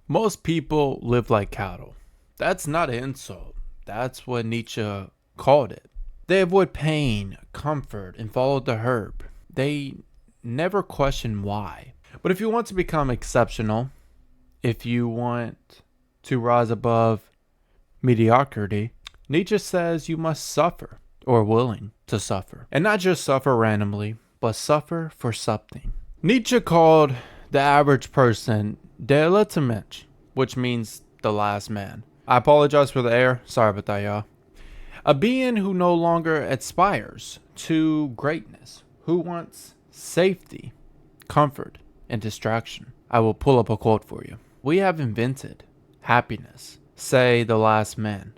Most people live like cattle. That's not an insult. That's what Nietzsche called it. They avoid pain, comfort, and follow the herd. They never question why. But if you want to become exceptional, if you want to rise above mediocrity, Nietzsche says you must suffer or willing to suffer. And not just suffer randomly, but suffer for something. Nietzsche called the average person der letzte Mensch, which means the last man. I apologize for the error. Sorry about that, y'all. A being who no longer aspires to greatness, who wants safety, comfort, and distraction. I will pull up a quote for you. We have invented happiness, say the last man,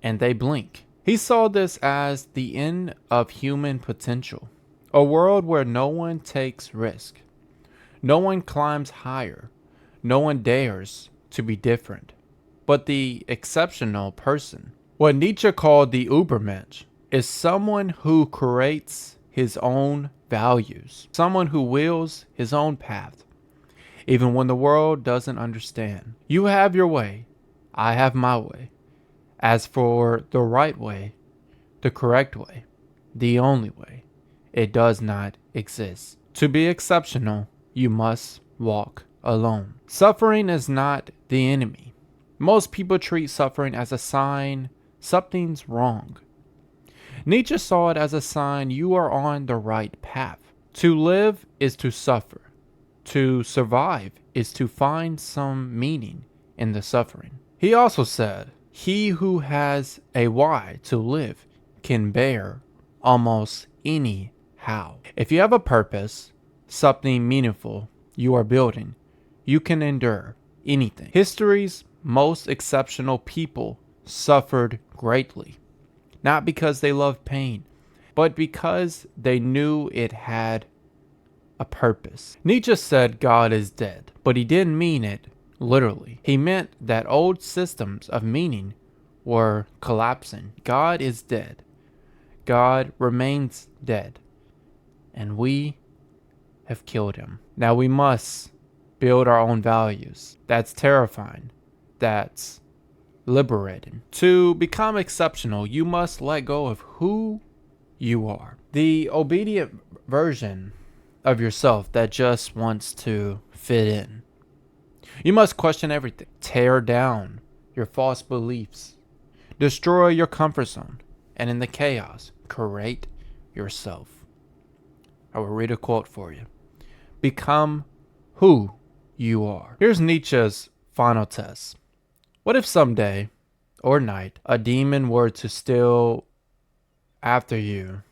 and they blink. He saw this as the end of human potential, a world where no one takes risk, no one climbs higher, no one dares to be different. But the exceptional person, what Nietzsche called the Übermensch, is someone who creates his own values, someone who wills his own path, even when the world doesn't understand. You have your way, I have my way. As for the right way, the correct way, the only way, it does not exist. To be exceptional, you must walk alone. Suffering is not the enemy. Most people treat suffering as a sign something's wrong. Nietzsche saw it as a sign you are on the right path. To live is to suffer. To survive is to find some meaning in the suffering. He also said, he who has a why to live can bear almost any how. If you have a purpose, something meaningful you are building, you can endure anything. History's most exceptional people suffered greatly, not because they loved pain, but because they knew it had a purpose. Nietzsche said God is dead, but he didn't mean it literally. He meant that old systems of meaning were collapsing. God is dead. God remains dead. And we have killed him. Now we must build our own values. That's terrifying. That's liberating. To become exceptional, you must let go of who you are. The obedient version of yourself that just wants to fit in. You must question everything. Tear down your false beliefs. Destroy your comfort zone. And in the chaos, create yourself. I will read a quote for you. Become who you are. Here's Nietzsche's final test. What if someday or night a demon were to steal after you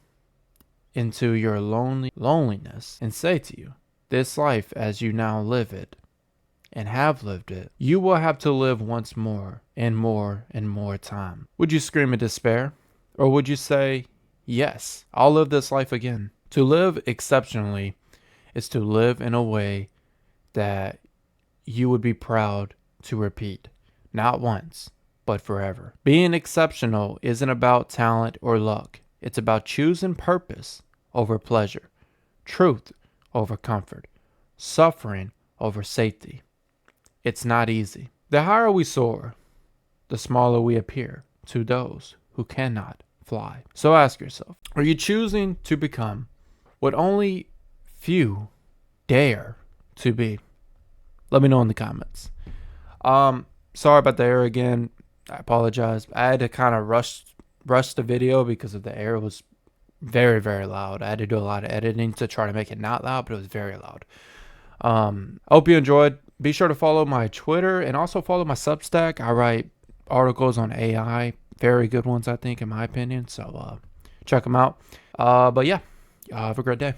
into your loneliness and say to you, this life as you now live it and have lived it, you will have to live once more and more and more time. Would you scream in despair? Or would you say, yes, I'll live this life again? To live exceptionally is to live in a way that you would be proud to repeat. Not once, but forever. Being exceptional isn't about talent or luck. It's about choosing purpose over pleasure, truth over comfort, suffering over safety. It's not easy. The higher we soar, the smaller we appear to those who cannot fly. So ask yourself, are you choosing to become what only few dare to be? Let me know in the comments. Sorry about the error again. I apologize. I had to kind of rush the video because of the error was very, very loud. I had to do a lot of editing to try to make it not loud, but it was very loud. I hope you enjoyed. Be sure to follow my Twitter and also follow my Substack. I write articles on AI, very good ones, I think, in my opinion. So check them out. But yeah, have a great day.